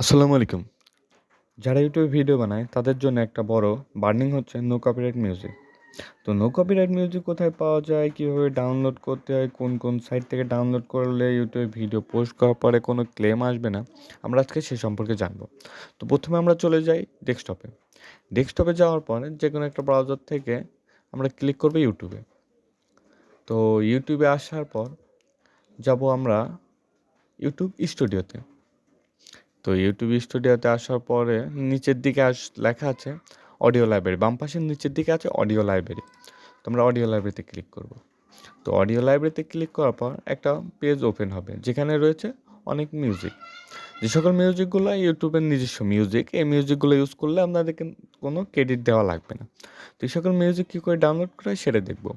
আসসালামু আলাইকুম। যারা ইউটিউবে ভিডিও বানায় তাদের জন্য একটা বড় বার্নিং হচ্ছে নো কপিরাইট মিউজিক। তো নো কপিরাইট মিউজিক কোথায় পাওয়া যায়, কীভাবে ডাউনলোড করতে হয়, কোন কোন সাইট থেকে ডাউনলোড করলে ইউটিউবে ভিডিও পোস্ট করার পরে কোনো ক্লেম আসবে না, আমরা আজকে সে সম্পর্কে জানবো। তো প্রথমে আমরা চলে যাই ডেস্কটপে। ডেস্কটপে যাওয়ার পরে যে কোনো একটা ব্রাউজার থেকে আমরা ক্লিক করবো ইউটিউবে। তো ইউটিউবে আসার পর যাব আমরা ইউটিউব স্টুডিওতে। তো ইউটিউব স্টুডিওতে আসার পরে নিচের দিকে লেখা আছে অডিও লাইব্রেরি, বাম পাশের নিচের দিকে আছে অডিও লাইব্রেরি। তো আমরা অডিও লাইব্রেরিতে ক্লিক করব। তো অডিও লাইব্রেরিতে ক্লিক করার পর একটা পেজ ওপেন হবে যেখানে রয়েছে অনেক মিউজিক। যে সকল মিউজিকগুলো ইউটিউবের নিজস্ব মিউজিক, এই মিউজিকগুলো ইউজ করলে আপনাদেরকে কোনো ক্রেডিট দেওয়া লাগবে না। তো এই সকল মিউজিক কী করে ডাউনলোড করা হয় সেটা দেখব।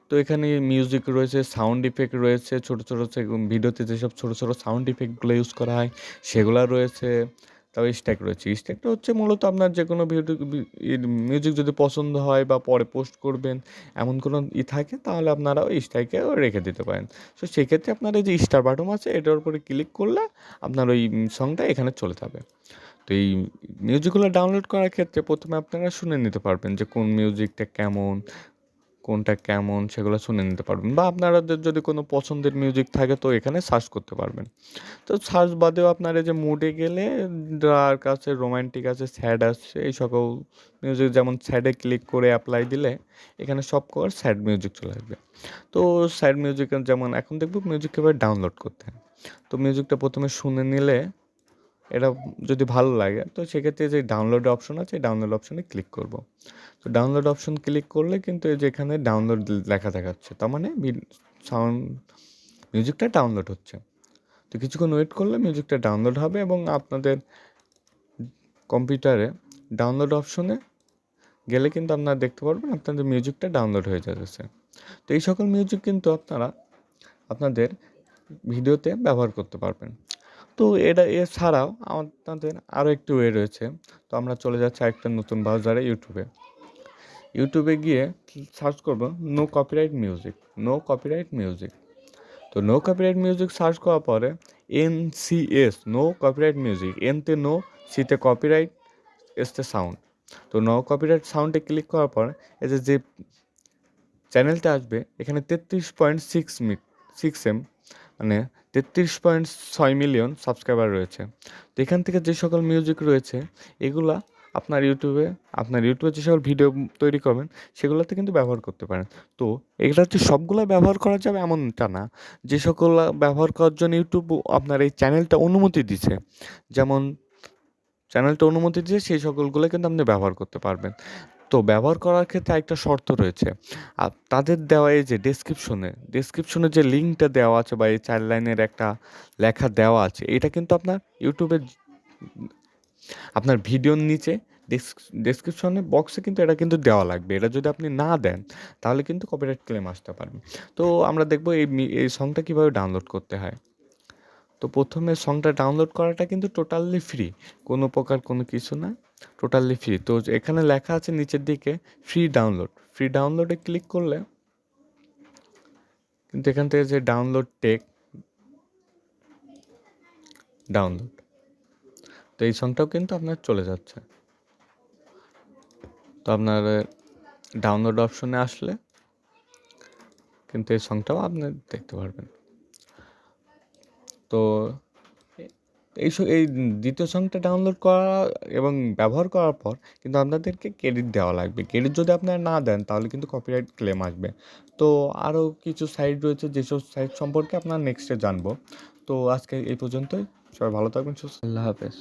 তো এখানে মিউজিক রয়েছে, সাউন্ড ইফেক্ট রয়েছে, ছোটো ছোটো ভিডিওতে যেসব ছোটো ছোটো সাউন্ড ইফেক্টগুলো ইউজ করা হয় সেগুলো রয়েছে। তারপর স্ট্যাক রয়েছে। স্ট্যাকটা হচ্ছে মূলত আপনার যে কোনো মিউজিক যদি পছন্দ হয় বা পরে পোস্ট করবেন এমন কোনো থাকে, তাহলে আপনারা ওই স্ট্যাকেও রেখে দিতে পারেন। তো সেক্ষেত্রে আপনার এই যে স্টার বাটন আছে এটার উপরে ক্লিক করলে আপনার ওই সংটা এখানে চলে যাবে। তো এই মিউজিকগুলো ডাউনলোড করার ক্ষেত্রে প্রথমে আপনারা শুনে নিতে পারবেন যে কোন মিউজিকটা কেমন, কোনটা কেমন সেগুলো শুনে নিতে পারবেন, বা আপনাদের যদি কোনো পছন্দের মিউজিক থাকে তো এখানে সার্চ করতে পারবেন। তো সার্চ বাদেও আপনার এই যে মুডে গেলে ডার্ক আছে, রোমান্টিক আছে, স্যাড আছে, এই সকল মিউজিক, যেমন স্যাডে ক্লিক করে অ্যাপ্লাই দিলে এখানে সব কর স্যাড মিউজিক চলে আসবে। তো স্যাড মিউজিক যেমন এখন দেখব মিউজিক কীভাবে ডাউনলোড করতে হয়। তো মিউজিকটা প্রথমে শুনে নিলে এটা যদি ভালো লাগে তো সেক্ষেত্রে যে ডাউনলোড অপশন আছে ডাউনলোড অপশনে ক্লিক করব। তো ডাউনলোড অপশন ক্লিক করলে কিন্তু এই যে এখানে ডাউনলোড লেখা দেখাচ্ছে, তার মানে সাউন্ড মিউজিকটা ডাউনলোড হচ্ছে। তো কিছুক্ষণ ওয়েট করলে মিউজিকটা ডাউনলোড হবে এবং আপনাদের কম্পিউটারে ডাউনলোড অপশনে গেলে কিন্তু আপনারা দেখতে পারবেন আপনাদের মিউজিকটা ডাউনলোড হয়ে যাচ্ছে। তো এই সকল মিউজিক কিন্তু আপনারা আপনাদের ভিডিওতে ব্যবহার করতে পারবেন। তো এছাড়াও আপনাদের আরও একটি ওয়ে রয়েছে। তো আমরা চলে যাচ্ছি আরেকটা নতুন ব্রাউজারে ইউটিউবে গিয়ে সার্চ করব নো কপিরাইট মিউজিক। তো নো কপিরাইট মিউজিক সার্চ করার পরে NCS নো কপিরাইট মিউজিক, এনতে নো, সিতে কপিরাইট, এসতে সাউন্ড। তো নো কপিরাইট সাউন্ডে ক্লিক করার পর এই যে চ্যানেলটা আসবে এখানে 33.6 মানে 33.6 মিলিয়ন সাবস্ক্রাইবার রয়েছে। তো এখান থেকে যে সকল মিউজিক রয়েছে এগুলা আপনার ইউটিউবে যে সকল ভিডিও তৈরি করবেন সেগুলোতে কিন্তু ব্যবহার করতে পারেন। তো এগুলো হচ্ছে সবগুলো ব্যবহার করা যাবে এমনটা না। যে সকল ব্যবহার করার জন্য ইউটিউব আপনার এই চ্যানেলটা অনুমতি দিছে, যেমন সেই সকলগুলো কিন্তু আপনি ব্যবহার করতে পারবেন। তো ব্যবহার করার ক্ষেত্রে একটা শর্ত রয়েছে। তাদের দেওয়া এই যে ডেসক্রিপশনে যে লিঙ্কটা দেওয়া আছে বা এই 4 লাইনের একটা লেখা দেওয়া আছে, এটা কিন্তু আপনার ইউটিউবের আপনার ভিডিওর নিচে ডেসক্রিপশনে বক্সে কিন্তু এটা কিন্তু দেওয়া লাগবে। এটা যদি আপনি না দেন তাহলে কিন্তু কপিরাইট ক্লেম আসতে পারবে। তো আমরা দেখব এই সংটা কীভাবে ডাউনলোড করতে হয়। তো প্রথমে সংটা ডাউনলোড করাটা কিন্তু টোটালি ফ্রি, কোনো প্রকার কোনো কিছু না, টোটালি ফ্রি। তো এখানে লেখা আছে নিচের দিকে ফ্রি ডাউনলোডে ক্লিক করলে কিন্তু এখান থেকে যে ডাউনলোড, তো এই সংটাও কিন্তু আপনার চলে যাচ্ছে। তো আপনার ডাউনলোড অপশনে আসলে কিন্তু এই সংটাও আপনি দেখতে পারবেন। তো এই দ্বিতীয় সংটা ডাউনলোড করা এবং ব্যবহার করার পর কিন্তু আপনাদেরকে ক্রেডিট দেওয়া লাগবে। ক্রেডিট যদি আপনারা না দেন তাহলে কিন্তু কপিরাইট ক্লেম আসবে। তো আরও কিছু সাইট রয়েছে যেসব সাইট সম্পর্কে আপনারা নেক্সটে জানবো। তো আজকে এই পর্যন্তই। সবাই ভালো থাকবেন, সুস্থ, আল্লাহ হাফেজ।